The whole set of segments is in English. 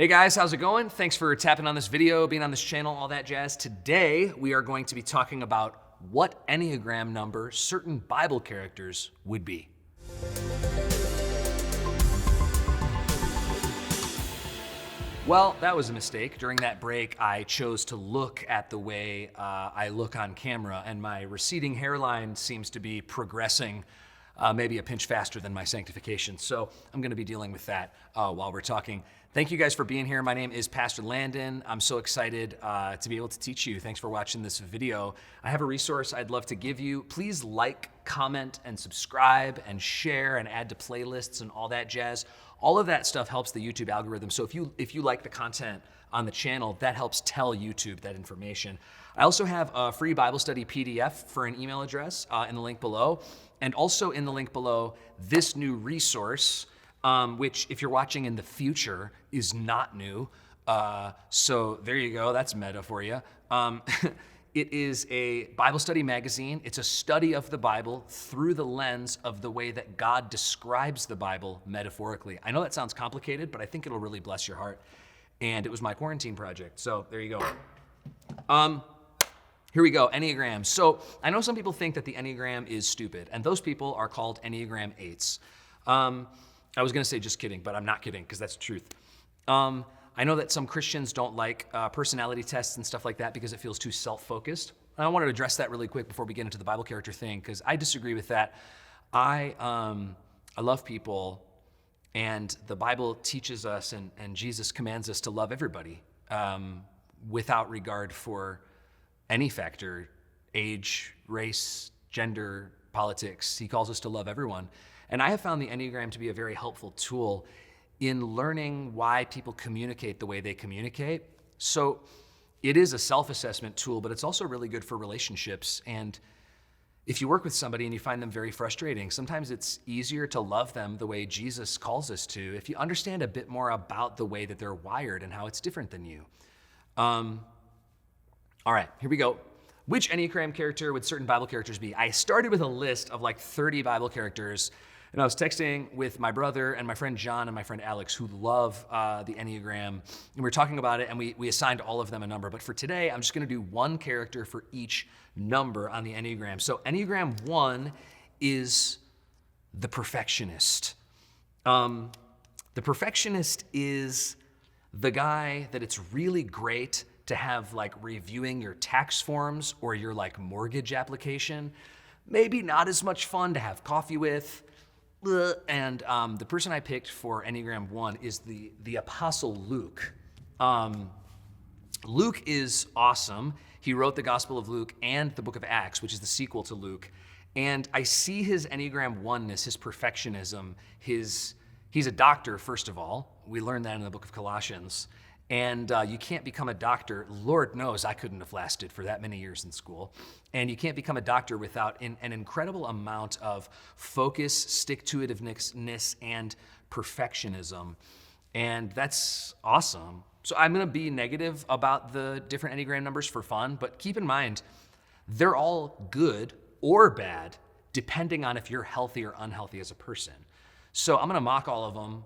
Hey guys, how's it going? Thanks for tapping on this video, being on this channel, all that jazz. Today, we are going to be talking about what Enneagram number certain Bible characters would be. Well, that was a mistake. During that break, I chose to look at the way I look on camera, and my receding hairline seems to be progressing maybe a pinch faster than my sanctification. So I'm going to be dealing with that while we're talking. Thank you guys for being here. My name is Pastor Landon. I'm so excited to be able to teach you. Thanks for watching this video. I have a resource I'd love to give you. Please like, comment, and subscribe, and share, and add to playlists and all that jazz. All of that stuff helps the YouTube algorithm. So if you like the content on the channel, that helps tell YouTube that information. I also have a free Bible study PDF for an email address in the link below. And also in the link below, this new resource, which if you're watching in the future is not new. So there you go, that's meta for you. It is a Bible study magazine. It's a study of the Bible through the lens of the way that God describes the Bible metaphorically. I know that sounds complicated, but I think it'll really bless your heart. And it was my quarantine project, so there you go. Here we go, Enneagram. So I know some people think that the Enneagram is stupid, and those people are called Enneagram 8s. I was gonna say just kidding, but I'm not kidding, because that's the truth. I know that some Christians don't like personality tests and stuff like that because it feels too self-focused. I wanted to address that really quick before we get into the Bible character thing, because I disagree with that. I love people, and the Bible teaches us, and Jesus commands us to love everybody without regard for any factor, age, race, gender, politics. He calls us to love everyone. And I have found the Enneagram to be a very helpful tool in learning why people communicate the way they communicate. So it is a self-assessment tool, but it's also really good for relationships. And if you work with somebody and you find them very frustrating, sometimes it's easier to love them the way Jesus calls us to if you understand a bit more about the way that they're wired and how it's different than you. All right, here we go. Which Enneagram character would certain Bible characters be? I started with a list of like 30 Bible characters, and I was texting with my brother and my friend John and my friend Alex, who love the Enneagram, and we were talking about it, and we assigned all of them a number. But for today, I'm just gonna do one character for each number on the Enneagram. So Enneagram 1 is the Perfectionist. The Perfectionist is the guy that it's really great to have like reviewing your tax forms or your like mortgage application. Maybe not as much fun to have coffee with. And the person I picked for Enneagram 1 is the Apostle Luke. Luke is awesome. He wrote the Gospel of Luke and the book of Acts, which is the sequel to Luke. And I see his Enneagram 1-ness, his perfectionism, he's a doctor, first of all. We learned that in the book of Colossians. And you can't become a doctor. Lord knows I couldn't have lasted for that many years in school. And you can't become a doctor without an incredible amount of focus, stick-to-itiveness, and perfectionism. And that's awesome. So I'm gonna be negative about the different Enneagram numbers for fun, but keep in mind, they're all good or bad, depending on if you're healthy or unhealthy as a person. So I'm gonna mock all of them,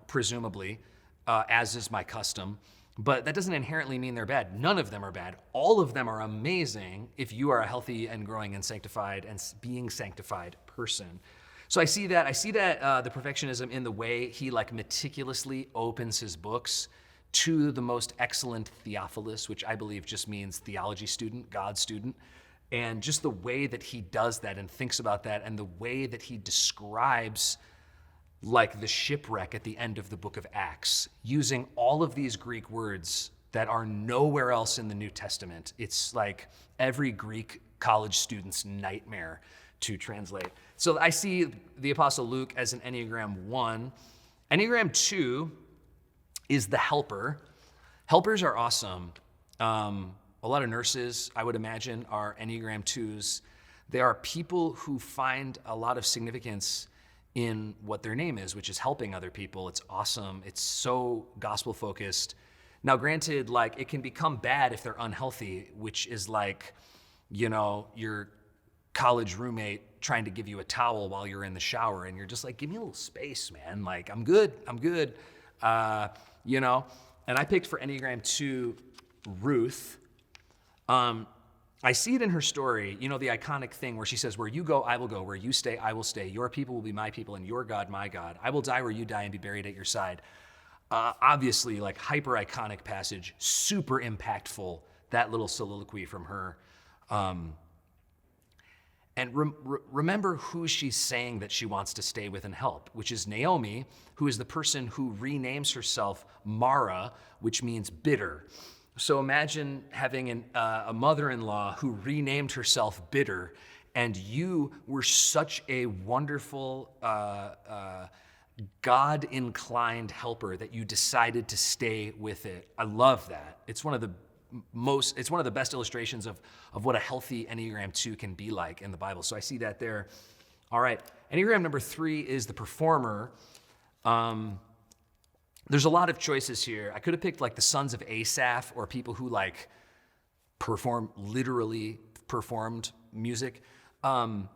presumably, as is my custom, but that doesn't inherently mean they're bad. None of them are bad. All of them are amazing if you are a healthy and growing and sanctified and being sanctified person. So I see that the perfectionism in the way he like meticulously opens his books to the most excellent Theophilus, which I believe just means theology student, God student, and just the way that he does that and thinks about that, and the way that he describes like the shipwreck at the end of the book of Acts, using all of these Greek words that are nowhere else in the New Testament. It's like every Greek college student's nightmare to translate. So I see the Apostle Luke as an Enneagram 1. Enneagram 2 is the helper. Helpers are awesome. A lot of nurses, I would imagine, are Enneagram 2s. They are people who find a lot of significance in what their name is, which is helping other people. It's awesome. It's so gospel focused. Now, granted, like it can become bad if they're unhealthy, which is like, your college roommate trying to give you a towel while you're in the shower, and you're just like, give me a little space, man. Like, I'm good. you know? And I picked for Enneagram 2, Ruth. I see it in her story, you know, the iconic thing where she says, where you go, I will go. Where you stay, I will stay. Your people will be my people, and your God, my God. I will die where you die and be buried at your side. Obviously, like hyper iconic passage, super impactful, that little soliloquy from her. And remember who she's saying that she wants to stay with and help, which is Naomi, who is the person who renames herself Mara, which means bitter. So imagine having a mother-in-law who renamed herself Bitter, and you were such a wonderful, God-inclined helper that you decided to stay with it. I love that. It's one of the best illustrations of what a healthy Enneagram 2 can be like in the Bible. So I see that there. All right, Enneagram number 3 is the performer. There's a lot of choices here. I could have picked like the sons of Asaph or people who like literally performed music. But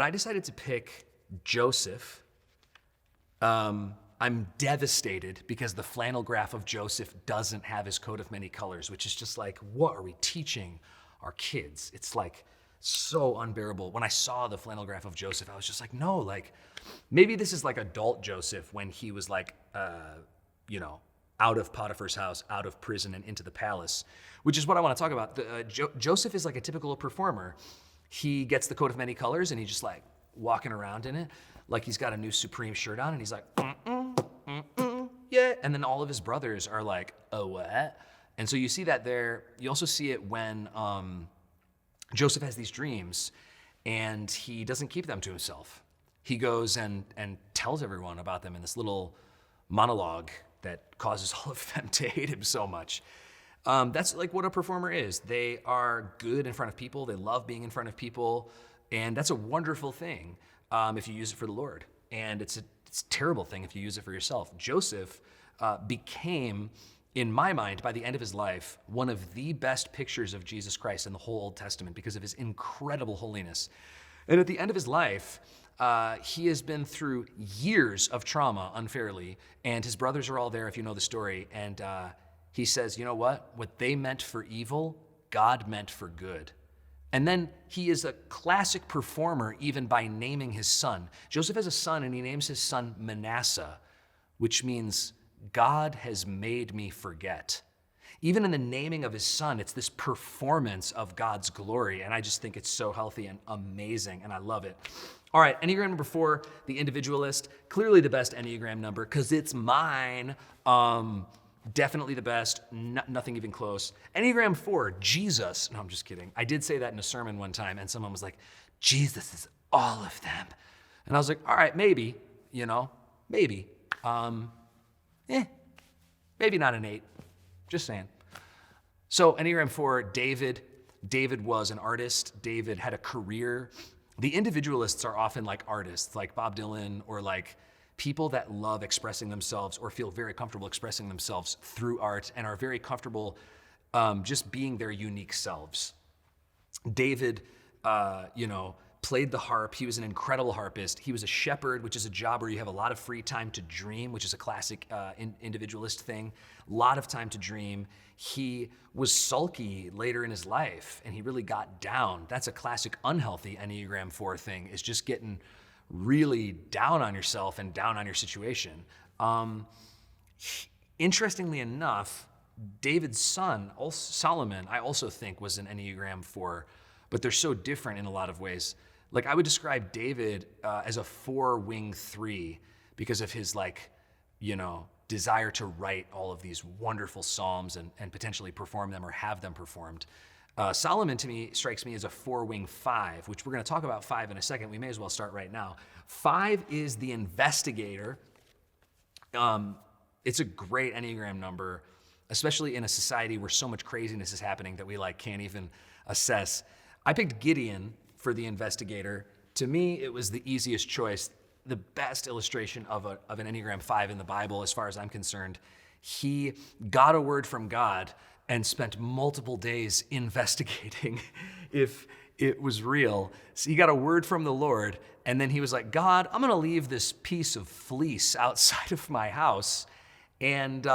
I decided to pick Joseph. I'm devastated because the flannel graph of Joseph doesn't have his coat of many colors, which is just like, what are we teaching our kids? It's like so unbearable. When I saw the flannel graph of Joseph, I was just like, no, like maybe this is like adult Joseph when he was like, out of Potiphar's house, out of prison and into the palace, which is what I want to talk about. Joseph is like a typical performer. He gets the coat of many colors and he's just like walking around in it. Like he's got a new Supreme shirt on and he's like, yeah. And then all of his brothers are like, oh, what? And so you see that there. You also see it when Joseph has these dreams and he doesn't keep them to himself. He goes and tells everyone about them in this little monologue that causes all of them to hate him so much. That's like what a performer is. They are good in front of people. They love being in front of people. And that's a wonderful thing if you use it for the Lord. And it's a terrible thing if you use it for yourself. Joseph became, in my mind, by the end of his life, one of the best pictures of Jesus Christ in the whole Old Testament because of his incredible holiness. And at the end of his life, he has been through years of trauma unfairly, and his brothers are all there if you know the story. And he says, you know what? What they meant for evil, God meant for good. And then he is a classic performer even by naming his son. Joseph has a son, and he names his son Manasseh, which means God has made me forget. Even in the naming of his son, it's this performance of God's glory, and I just think it's so healthy and amazing, and I love it. All right, Enneagram number 4, the Individualist. Clearly the best Enneagram number because it's mine. Definitely the best, nothing even close. Enneagram 4, Jesus. No, I'm just kidding. I did say that in a sermon one time, and someone was like, Jesus is all of them. And I was like, all right, maybe, maybe. Maybe not an 8. Just saying. So Enneagram 4, David. David was an artist. David had a career. The individualists are often like artists, like Bob Dylan, or like people that love expressing themselves or feel very comfortable expressing themselves through art and are very comfortable just being their unique selves. David, played the harp. He was an incredible harpist. He was a shepherd, which is a job where you have a lot of free time to dream, which is a classic individualist thing. A lot of time to dream. He was sulky later in his life, and he really got down. That's a classic unhealthy Enneagram 4 thing, is just getting really down on yourself and down on your situation. Interestingly enough, David's son, Solomon, I also think was an Enneagram 4, but they're so different in a lot of ways. Like I would describe David as a 4-wing 3 because of his desire to write all of these wonderful psalms and potentially perform them or have them performed. Solomon to me strikes me as a 4-wing 5, which we're going to talk about 5 in a second. We may as well start right now. 5 is the investigator. It's a great Enneagram number, especially in a society where so much craziness is happening that we can't even assess. I picked Gideon for the investigator. To me, it was the easiest choice, the best illustration of an Enneagram 5 in the Bible, as far as I'm concerned. He got a word from God and spent multiple days investigating if It was real. So he got a word from the Lord, and then he was like, God, I'm going to leave this piece of fleece outside of my house, and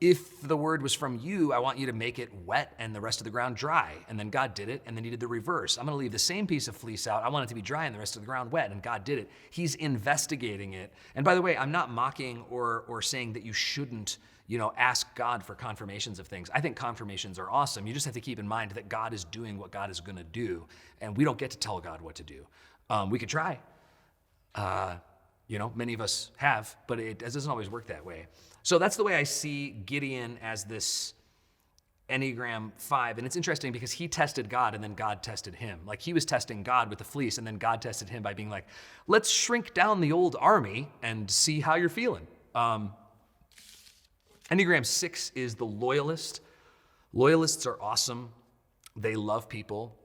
if the word was from you, I want you to make it wet and the rest of the ground dry. And then God did it, and then he did the reverse. I'm going to leave the same piece of fleece out. I want it to be dry and the rest of the ground wet, and God did it. He's investigating it. And by the way, I'm not mocking or saying that you shouldn't, ask God for confirmations of things. I think confirmations are awesome. You just have to keep in mind that God is doing what God is going to do, and we don't get to tell God what to do. We could try. Many of us have, but it doesn't always work that way. So that's the way I see Gideon as this Enneagram 5. And it's interesting because he tested God and then God tested him. Like he was testing God with the fleece and then God tested him by being like, let's shrink down the old army and see how you're feeling. Enneagram 6 is the Loyalist. Loyalists are awesome. They love people.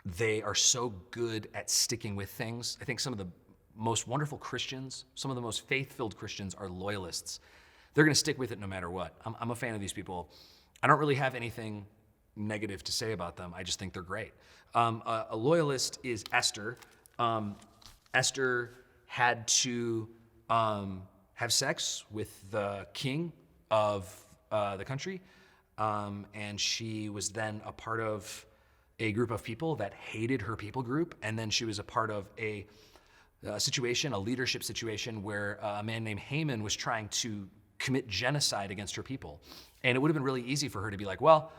They are so good at sticking with things. I think some of the most wonderful Christians, some of the most faith-filled Christians are loyalists. They're going to stick with it no matter what. I'm a fan of these people. I don't really have anything negative to say about them. I just think they're great. A loyalist is Esther. Esther had to have sex with the king of the country, and she was then a part of a group of people that hated her people group, and then she was a part of a leadership situation where a man named Haman was trying to commit genocide against her people. And it would have been really easy for her to be like, well,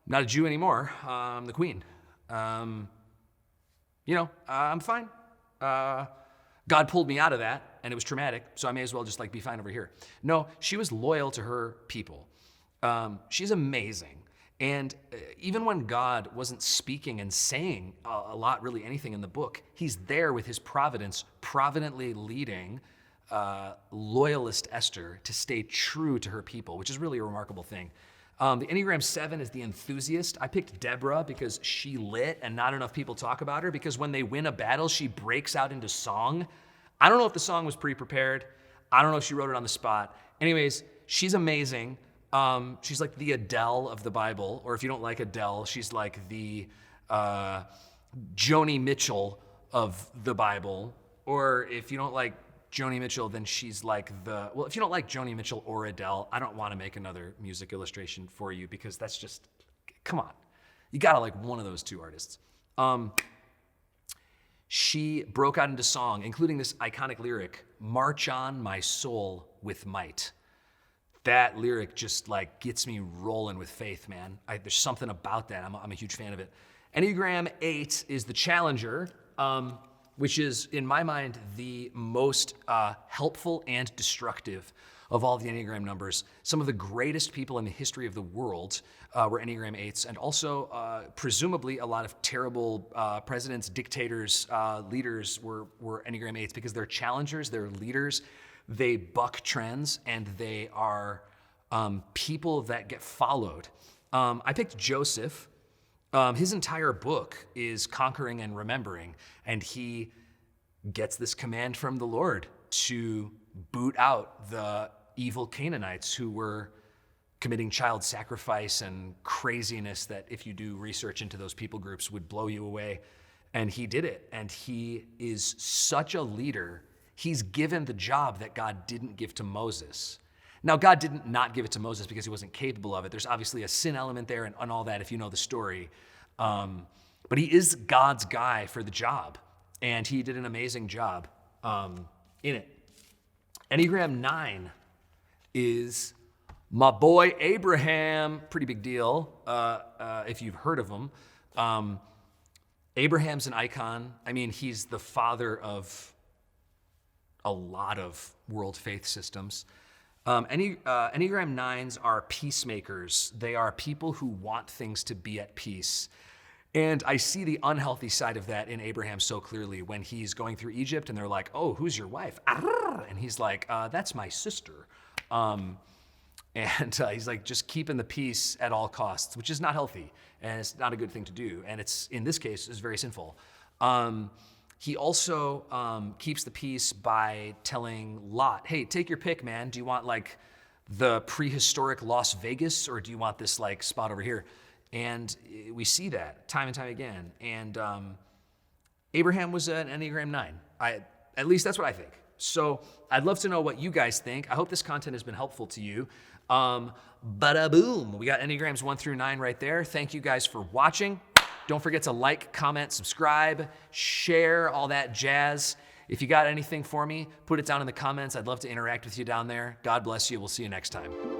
I'm not a Jew anymore. I'm the queen. I'm fine. God pulled me out of that, and it was traumatic, so I may as well just be fine over here. No, she was loyal to her people. She's amazing. And even when God wasn't speaking and saying a lot, really anything in the book, he's there with his providence, providently leading loyalist Esther to stay true to her people, which is really a remarkable thing. The Enneagram 7 is the enthusiast. I picked Deborah because she lit and not enough people talk about her, because when they win a battle, she breaks out into song. I don't know if the song was pre-prepared. I don't know if she wrote it on the spot. Anyways, she's amazing. She's like the Adele of the Bible, or if you don't like Adele, she's like the Joni Mitchell of the Bible. Or if you don't like Joni Mitchell, then she's like if you don't like Joni Mitchell or Adele, I don't want to make another music illustration for you, because that's just, come on. You gotta like one of those two artists. She broke out into song, including this iconic lyric, "March on, my soul, with might." That lyric just gets me rolling with faith, man. There's something about that. I'm a huge fan of it. Enneagram 8 is the challenger, which is, in my mind, the most helpful and destructive of all the Enneagram numbers. Some of the greatest people in the history of the world were Enneagram 8s, and also presumably a lot of terrible presidents, dictators, leaders were Enneagram 8s, because they're challengers, they're leaders, they buck trends, and they are people that get followed. I picked Joseph. His entire book is conquering and remembering, and he gets this command from the Lord to boot out the evil Canaanites who were committing child sacrifice and craziness that, if you do research into those people groups, would blow you away. And he did it, and he is such a leader. He's given the job that God didn't give to Moses. Now, God didn't not give it to Moses because he wasn't capable of it. There's obviously a sin element there and all that, if you know the story. But he is God's guy for the job, and he did an amazing job in it. Enneagram 9 is my boy Abraham. Pretty big deal if you've heard of him. Abraham's an icon. I mean, he's the father of a lot of world faith systems. Enneagram 9s are peacemakers. They are people who want things to be at peace. And I see the unhealthy side of that in Abraham so clearly when he's going through Egypt and they're like, "Oh, who's your wife?" And he's like, "That's my sister." And he's like, just keeping the peace at all costs, which is not healthy, and it's not a good thing to do. And it's, in this case, is very sinful. He also keeps the peace by telling Lot, "Hey, take your pick, man. Do you want the prehistoric Las Vegas, or do you want this spot over here?" And we see that time and time again. And Abraham was an Enneagram 9. At least that's what I think. So I'd love to know what you guys think. I hope this content has been helpful to you. Bada boom. We got Enneagrams 1 through 9 right there. Thank you guys for watching. Don't forget to like, comment, subscribe, share, all that jazz. If you got anything for me, put it down in the comments. I'd love to interact with you down there. God bless you. We'll see you next time.